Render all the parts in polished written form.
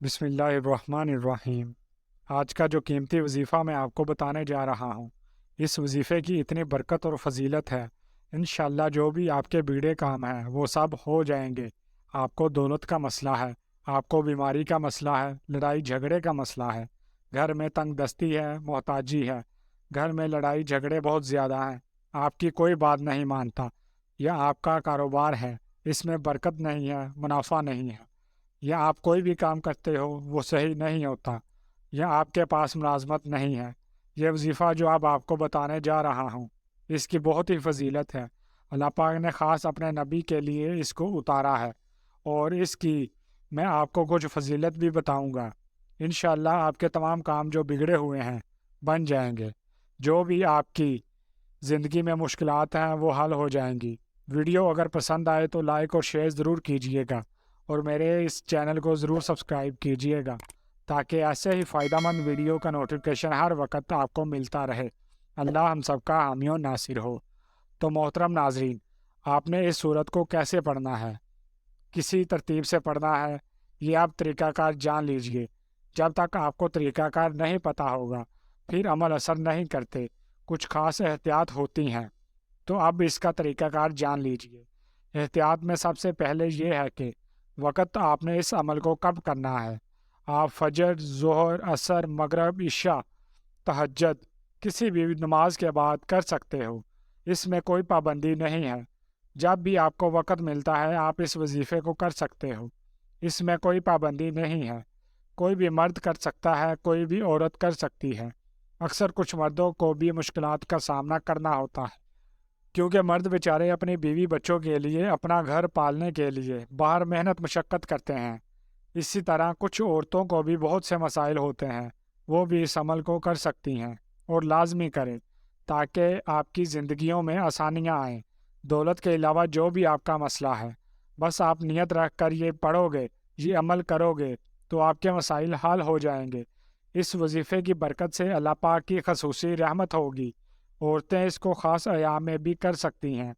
بسم اللہ الرحمن الرحیم۔ آج کا جو قیمتی وظیفہ میں آپ کو بتانے جا رہا ہوں، اس وظیفے کی اتنی برکت اور فضیلت ہے، انشاءاللہ جو بھی آپ کے بیڑے کام ہیں وہ سب ہو جائیں گے۔ آپ کو دولت کا مسئلہ ہے، آپ کو بیماری کا مسئلہ ہے، لڑائی جھگڑے کا مسئلہ ہے، گھر میں تنگ دستی ہے، محتاجی ہے، گھر میں لڑائی جھگڑے بہت زیادہ ہیں، آپ کی کوئی بات نہیں مانتا، یا آپ کا کاروبار ہے اس میں برکت نہیں ہے، منافع نہیں ہے، یا آپ کوئی بھی کام کرتے ہو وہ صحیح نہیں ہوتا، یا آپ کے پاس ملازمت نہیں ہے۔ یہ وظیفہ جو اب آپ کو بتانے جا رہا ہوں، اس کی بہت ہی فضیلت ہے۔ اللہ پاک نے خاص اپنے نبی کے لیے اس کو اتارا ہے، اور اس کی میں آپ کو کچھ فضیلت بھی بتاؤں گا۔ انشاءاللہ آپ کے تمام کام جو بگڑے ہوئے ہیں بن جائیں گے، جو بھی آپ کی زندگی میں مشکلات ہیں وہ حل ہو جائیں گی۔ ویڈیو اگر پسند آئے تو لائک اور شیئر ضرور کیجیے گا، اور میرے اس چینل کو ضرور سبسکرائب کیجیے گا، تاکہ ایسے ہی فائدہ مند ویڈیو کا نوٹیفیکیشن ہر وقت آپ کو ملتا رہے۔ اللہ ہم سب کا حامی و ناصر ہو۔ تو محترم ناظرین، آپ نے اس صورت کو کیسے پڑھنا ہے، کسی ترتیب سے پڑھنا ہے، یہ آپ طریقہ کار جان لیجئے۔ جب تک آپ کو طریقہ کار نہیں پتہ ہوگا پھر عمل اثر نہیں کرتے، کچھ خاص احتیاط ہوتی ہیں، تو اب اس کا طریقہ کار جان لیجئے۔ احتیاط میں سب سے پہلے یہ ہے کہ وقت آپ نے اس عمل کو کب کرنا ہے۔ آپ فجر، ظہر، عصر، مغرب، عشاء، تہجد کسی بھی نماز کے بعد کر سکتے ہو، اس میں کوئی پابندی نہیں ہے۔ جب بھی آپ کو وقت ملتا ہے آپ اس وظیفے کو کر سکتے ہو، اس میں کوئی پابندی نہیں ہے۔ کوئی بھی مرد کر سکتا ہے، کوئی بھی عورت کر سکتی ہے۔ اکثر کچھ مردوں کو بھی مشکلات کا سامنا کرنا ہوتا ہے، کیونکہ مرد بیچارے اپنی بیوی بچوں کے لیے، اپنا گھر پالنے کے لیے باہر محنت مشقت کرتے ہیں۔ اسی طرح کچھ عورتوں کو بھی بہت سے مسائل ہوتے ہیں، وہ بھی اس عمل کو کر سکتی ہیں، اور لازمی کریں تاکہ آپ کی زندگیوں میں آسانیاں آئیں۔ دولت کے علاوہ جو بھی آپ کا مسئلہ ہے، بس آپ نیت رکھ کر یہ پڑھو گے، یہ عمل کرو گے تو آپ کے مسائل حل ہو جائیں گے۔ اس وظیفے کی برکت سے اللہ پاک کی خصوصی رحمت ہوگی۔ عورتیں اس کو خاص ایام میں بھی کر سکتی ہیں،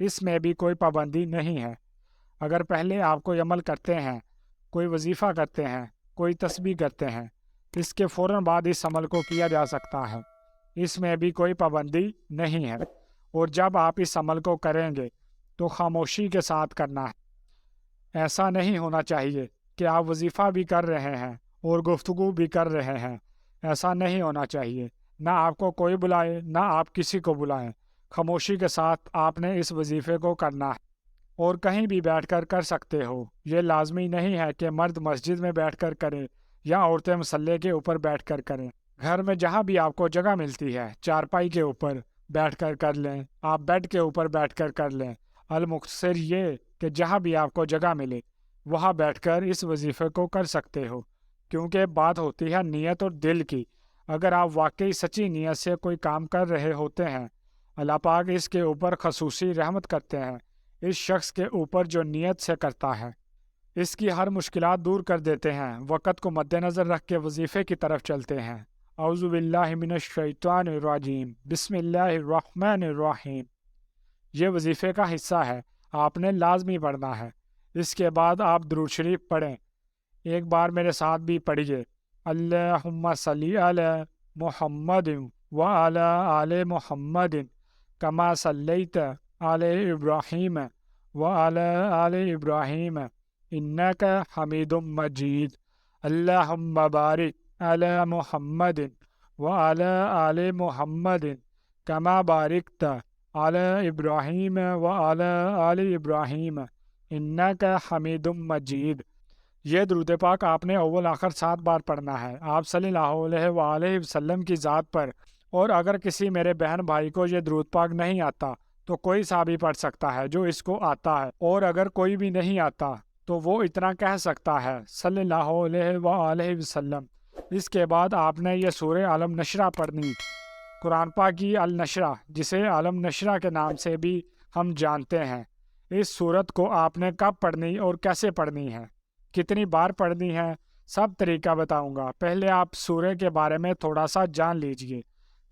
اس میں بھی کوئی پابندی نہیں ہے۔ اگر پہلے آپ کوئی عمل کرتے ہیں، کوئی وظیفہ کرتے ہیں، کوئی تسبیح کرتے ہیں، اس کے فوراً بعد اس عمل کو کیا جا سکتا ہے، اس میں بھی کوئی پابندی نہیں ہے۔ اور جب آپ اس عمل کو کریں گے تو خاموشی کے ساتھ کرنا ہے۔ ایسا نہیں ہونا چاہیے کہ آپ وظیفہ بھی کر رہے ہیں اور گفتگو بھی کر رہے ہیں، ایسا نہیں ہونا چاہیے۔ نہ آپ کو کوئی بلائے، نہ آپ کسی کو بلائیں، خاموشی کے ساتھ آپ نے اس وظیفے کو کرنا ہے۔ اور کہیں بھی بیٹھ کر کر سکتے ہو، یہ لازمی نہیں ہے کہ مرد مسجد میں بیٹھ کر کریں یا عورتیں مصلے کے اوپر بیٹھ کر کریں۔ گھر میں جہاں بھی آپ کو جگہ ملتی ہے، چارپائی کے اوپر بیٹھ کر کر لیں، آپ بیڈ کے اوپر بیٹھ کر کر لیں۔ المختصر یہ کہ جہاں بھی آپ کو جگہ ملے وہاں بیٹھ کر اس وظیفے کو کر سکتے ہو، کیونکہ بات ہوتی ہے نیت اور دل کی۔ اگر آپ واقعی سچی نیت سے کوئی کام کر رہے ہوتے ہیں، اللہ پاک اس کے اوپر خصوصی رحمت کرتے ہیں، اس شخص کے اوپر جو نیت سے کرتا ہے، اس کی ہر مشکلات دور کر دیتے ہیں۔ وقت کو مد نظر رکھ کے وظیفے کی طرف چلتے ہیں۔ اعوذ باللہ من الشیطان الرجیم، بسم اللہ الرحمن الرحیم۔ یہ وظیفے کا حصہ ہے، آپ نے لازمی پڑھنا ہے۔ اس کے بعد آپ درود شریف پڑھیں۔ ایک بار میرے ساتھ بھی پڑھیے، اللہم صلی علی محمد وعلی آل محمد کما صلیت علی ابراہیم وعلی آل ابراہیم انک حمید مجید، اللہم بارک علی محمد وعلی آل محمد کما بارکت علی ابراہیم وعلی آل ابراہیم انک حمید مجید۔ یہ درود پاک آپ نے اول آخر 7 بار پڑھنا ہے، آپ صلی اللہ علیہ وآلہ وسلم کی ذات پر۔ اور اگر کسی میرے بہن بھائی کو یہ درود پاک نہیں آتا تو کوئی صحابی پڑھ سکتا ہے جو اس کو آتا ہے، اور اگر کوئی بھی نہیں آتا تو وہ اتنا کہہ سکتا ہے صلی اللہ علیہ وآلہ وسلم۔ اس کے بعد آپ نے یہ سورہ عالم نشرہ پڑھنی، قرآن پاک کی النشرہ، جسے عالم نشرہ کے نام سے بھی ہم جانتے ہیں۔ اس سورت کو آپ نے کب پڑھنی اور کیسے پڑھنی ہے، کتنی بار پڑھنی ہے، سب طریقہ بتاؤں گا۔ پہلے آپ سورہ کے بارے میں تھوڑا سا جان لیجئے۔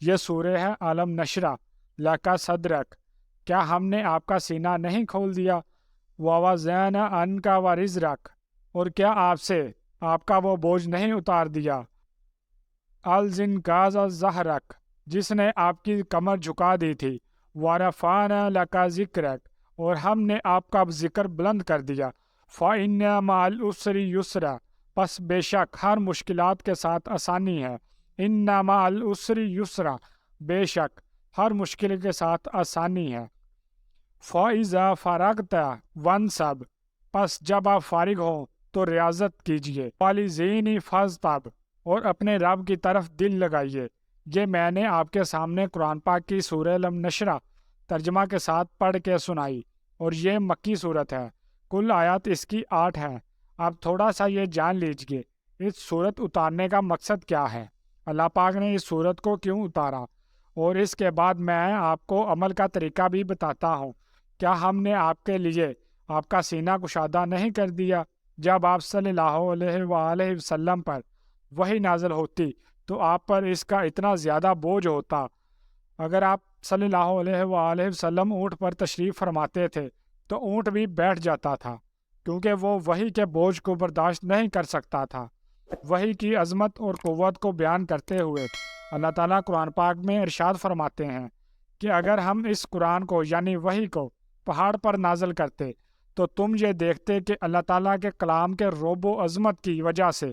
یہ سورہ ہے عالم نشرہ، لَکَ صدرک، کیا ہم نے آپ کا سینہ نہیں کھول دیا؟ وَوَضَعْنَا عَنْکَ وَرِزْرَک، اور کیا آپ سے آپ کا وہ بوجھ نہیں اتار دیا۔ الزن کاز ظہرک، جس نے آپ کی کمر جھکا دی تھی، ورفعنا لک ذکرک، اور ہم نے آپ کا ذکر بلند کر دیا۔ فإن مع العسر یسرا، پس بے شک ہر مشکلات کے ساتھ آسانی ہے۔ ان مع العسر یسرا، بے شک ہر مشکل کے ساتھ آسانی ہے۔ فإذا فرغت فانصب، پس جب آپ فارغ ہوں تو ریاضت کیجیے۔ وَلِذِینِ فَاصْطَبْ، اور اپنے رب کی طرف دل لگائیے۔ یہ میں نے آپ کے سامنے قرآن پاک کی سورہ لم نشرح ترجمہ کے ساتھ پڑھ کے سنائی، اور یہ مکی صورت ہے۔ کل آیات اس کی 8 ہیں۔ اب تھوڑا سا یہ جان لیجئے اس صورت اتارنے کا مقصد کیا ہے، اللہ پاک نے اس صورت کو کیوں اتارا، اور اس کے بعد میں آپ کو عمل کا طریقہ بھی بتاتا ہوں۔ کیا ہم نے آپ کے لیے آپ کا سینہ کشادہ نہیں کر دیا؟ جب آپ صلی اللہ علیہ وآلہ وسلم پر وحی نازل ہوتی تو آپ پر اس کا اتنا زیادہ بوجھ ہوتا۔ اگر آپ صلی اللہ علیہ وآلہ وسلم اونٹ پر تشریف فرماتے تھے تو اونٹ بھی بیٹھ جاتا تھا، کیونکہ وہ وحی کے بوجھ کو برداشت نہیں کر سکتا تھا۔ وحی کی عظمت اور قوت کو بیان کرتے ہوئے اللہ تعالیٰ قرآن پاک میں ارشاد فرماتے ہیں کہ اگر ہم اس قرآن کو یعنی وحی کو پہاڑ پر نازل کرتے تو تم یہ دیکھتے کہ اللہ تعالیٰ کے کلام کے رعب و عظمت کی وجہ سے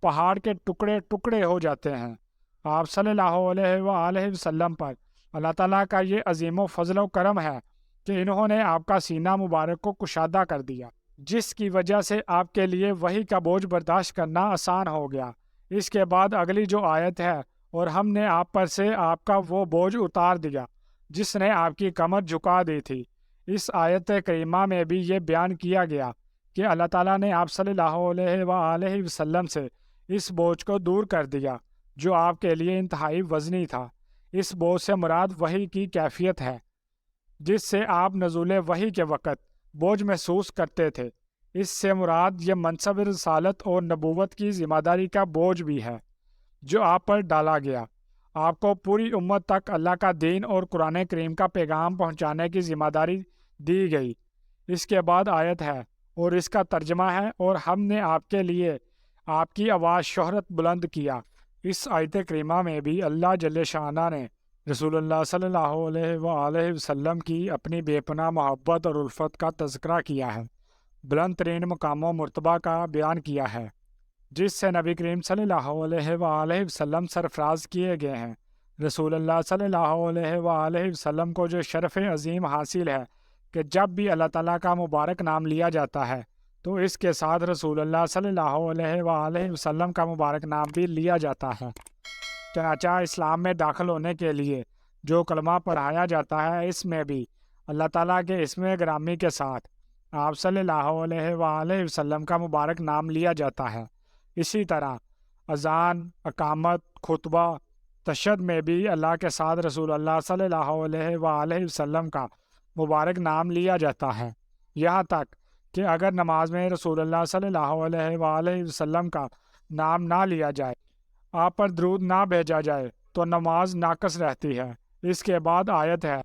پہاڑ کے ٹکڑے ٹکڑے ہو جاتے ہیں۔ آپ صلی اللہ علیہ وآلہ وسلم پر اللہ تعالیٰ کا یہ عظیم و فضل و کرم ہے کہ انہوں نے آپ کا سینہ مبارک کو کشادہ کر دیا، جس کی وجہ سے آپ کے لیے وحی کا بوجھ برداشت کرنا آسان ہو گیا۔ اس کے بعد اگلی جو آیت ہے، اور ہم نے آپ پر سے آپ کا وہ بوجھ اتار دیا جس نے آپ کی کمر جھکا دی تھی۔ اس آیت کریمہ میں بھی یہ بیان کیا گیا کہ اللہ تعالیٰ نے آپ صلی اللہ علیہ وآلہ وسلم سے اس بوجھ کو دور کر دیا جو آپ کے لیے انتہائی وزنی تھا۔ اس بوجھ سے مراد وحی کی کیفیت ہے جس سے آپ نزول وحی کے وقت بوجھ محسوس کرتے تھے۔ اس سے مراد یہ منصب رسالت اور نبوت کی ذمہ داری کا بوجھ بھی ہے جو آپ پر ڈالا گیا۔ آپ کو پوری امت تک اللہ کا دین اور قرآن کریم کا پیغام پہنچانے کی ذمہ داری دی گئی۔ اس کے بعد آیت ہے اور اس کا ترجمہ ہے، اور ہم نے آپ کے لیے آپ کی آواز شہرت بلند کیا۔ اس آیت کریمہ میں بھی اللہ جل شانہ نے رسول اللہ صلی اللہ علیہ وآلہ وسلم کی اپنی بے پناہ محبت اور الفت کا تذکرہ کیا ہے، بلند ترین مقام و مرتبہ کا بیان کیا ہے جس سے نبی کریم صلی اللہ علیہ وآلہ وسلم سرفراز کیے گئے ہیں۔ رسول اللہ صلی اللہ علیہ وآلہ وسلم کو جو شرف عظیم حاصل ہے کہ جب بھی اللہ تعالیٰ کا مبارک نام لیا جاتا ہے تو اس کے ساتھ رسول اللہ صلی اللہ علیہ وآلہ وسلم کا مبارک نام بھی لیا جاتا ہے۔ چنانچہ اسلام میں داخل ہونے کے لیے جو کلمہ پڑھایا جاتا ہے اس میں بھی اللہ تعالیٰ کے اسم گرامی کے ساتھ آپ صلی اللہ علیہ وآلہ وسلم کا مبارک نام لیا جاتا ہے۔ اسی طرح اذان، اقامت، خطبہ، تشہد میں بھی اللہ کے ساتھ رسول اللہ صلی اللہ علیہ وآلہ وسلم کا مبارک نام لیا جاتا ہے، یہاں تک کہ اگر نماز میں رسول اللہ صلی اللہ علیہ وآلہ وسلم کا نام نہ لیا جائے، آپ پر درود نہ بھیجا جائے تو نماز ناقص رہتی ہے۔ اس کے بعد آیت ہے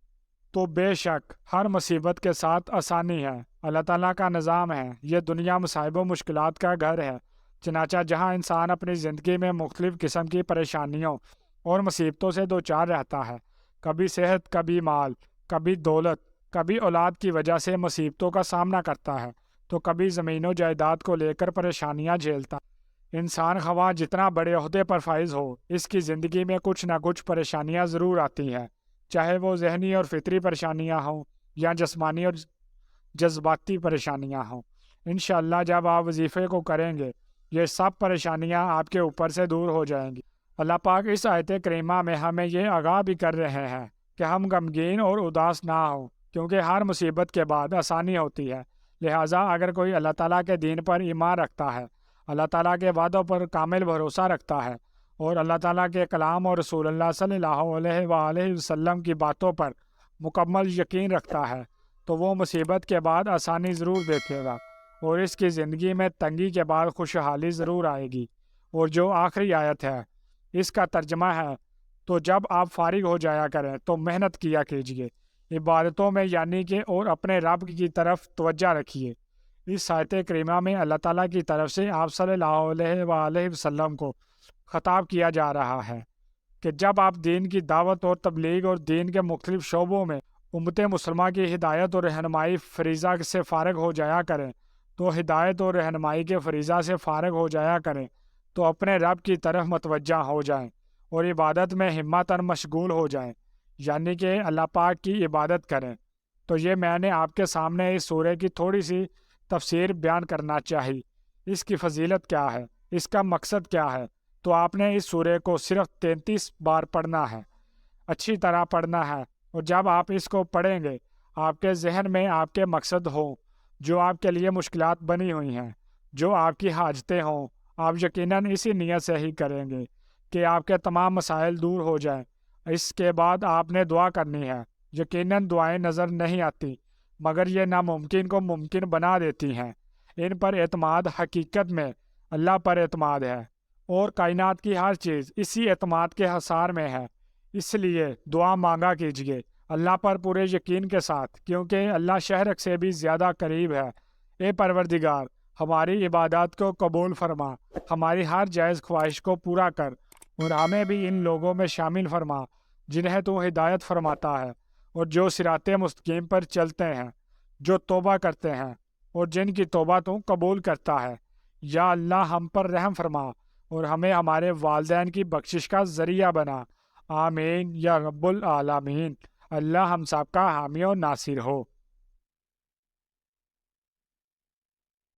تو بے شک ہر مصیبت کے ساتھ آسانی ہے۔ اللہ تعالیٰ کا نظام ہے، یہ دنیا مصائب و مشکلات کا گھر ہے۔ چنانچہ جہاں انسان اپنی زندگی میں مختلف قسم کی پریشانیوں اور مصیبتوں سے دوچار رہتا ہے، کبھی صحت، کبھی مال، کبھی دولت، کبھی اولاد کی وجہ سے مصیبتوں کا سامنا کرتا ہے، تو کبھی زمین و جائیداد کو لے کر پریشانیاں جھیلتا ہے۔ انسان خواہ جتنا بڑے عہدے پر فائز ہو، اس کی زندگی میں کچھ نہ کچھ پریشانیاں ضرور آتی ہیں، چاہے وہ ذہنی اور فطری پریشانیاں ہوں یا جسمانی اور جذباتی پریشانیاں ہوں۔ انشاءاللہ جب آپ وظیفے کو کریں گے یہ سب پریشانیاں آپ کے اوپر سے دور ہو جائیں گی۔ اللہ پاک اس آیت کریمہ میں ہمیں یہ آگاہ بھی کر رہے ہیں کہ ہم غمگین اور اداس نہ ہوں، کیونکہ ہر مصیبت کے بعد آسانی ہوتی ہے۔ لہٰذا اگر کوئی اللہ تعالیٰ کے دین پر ایمان رکھتا ہے، اللہ تعالیٰ کے وعدوں پر کامل بھروسہ رکھتا ہے، اور اللہ تعالیٰ کے کلام اور رسول اللہ صلی اللہ علیہ وآلہ وسلم کی باتوں پر مکمل یقین رکھتا ہے، تو وہ مصیبت کے بعد آسانی ضرور دیکھے گا، اور اس کی زندگی میں تنگی کے بعد خوشحالی ضرور آئے گی۔ اور جو آخری آیت ہے اس کا ترجمہ ہے تو جب آپ فارغ ہو جایا کریں تو محنت کیا کیجیے عبادتوں میں، یعنی کہ اور اپنے رب کی طرف توجہ رکھیے۔ اس آیت کریمہ میں اللہ تعالیٰ کی طرف سے آپ صلی اللہ علیہ وآلہ وسلم کو خطاب کیا جا رہا ہے کہ جب آپ دین کی دعوت اور تبلیغ اور دین کے مختلف شعبوں میں امت مسلمہ کی ہدایت اور رہنمائی فریضہ سے فارغ ہو جایا کریں تو ہدایت اور رہنمائی کے فریضہ سے فارغ ہو جایا کریں تو اپنے رب کی طرف متوجہ ہو جائیں اور عبادت میں ہمتاً مشغول ہو جائیں، یعنی کہ اللہ پاک کی عبادت کریں۔ تو یہ میں نے آپ کے سامنے اس سورہ کی تھوڑی سی تفسیر بیان کرنا چاہی۔ اس کی فضیلت کیا ہے، اس کا مقصد کیا ہے؟ تو آپ نے اس سورہ کو صرف 33 بار پڑھنا ہے، اچھی طرح پڑھنا ہے، اور جب آپ اس کو پڑھیں گے آپ کے ذہن میں آپ کے مقصد ہوں جو آپ کے لیے مشکلات بنی ہوئی ہیں، جو آپ کی حاجتیں ہوں، آپ یقیناً اسی نیت سے ہی کریں گے کہ آپ کے تمام مسائل دور ہو جائیں۔ اس کے بعد آپ نے دعا کرنی ہے۔ یقیناً دعائیں نظر نہیں آتی مگر یہ ناممکن کو ممکن بنا دیتی ہیں۔ ان پر اعتماد حقیقت میں اللہ پر اعتماد ہے، اور کائنات کی ہر چیز اسی اعتماد کے حصار میں ہے۔ اس لیے دعا مانگا کیجیے اللہ پر پورے یقین کے ساتھ، کیونکہ اللہ شہرک سے بھی زیادہ قریب ہے۔ اے پروردگار، ہماری عبادات کو قبول فرما، ہماری ہر جائز خواہش کو پورا کر، اور ہمیں بھی ان لوگوں میں شامل فرما جنہیں تو ہدایت فرماتا ہے، اور جو صراط مستقیم پر چلتے ہیں، جو توبہ کرتے ہیں اور جن کی توبہ تو قبول کرتا ہے۔ یا اللہ ہم پر رحم فرما اور ہمیں ہمارے والدین کی بخشش کا ذریعہ بنا۔ آمین یا رب العالمین۔ اللہ ہم سب کا حامی و ناصر ہو۔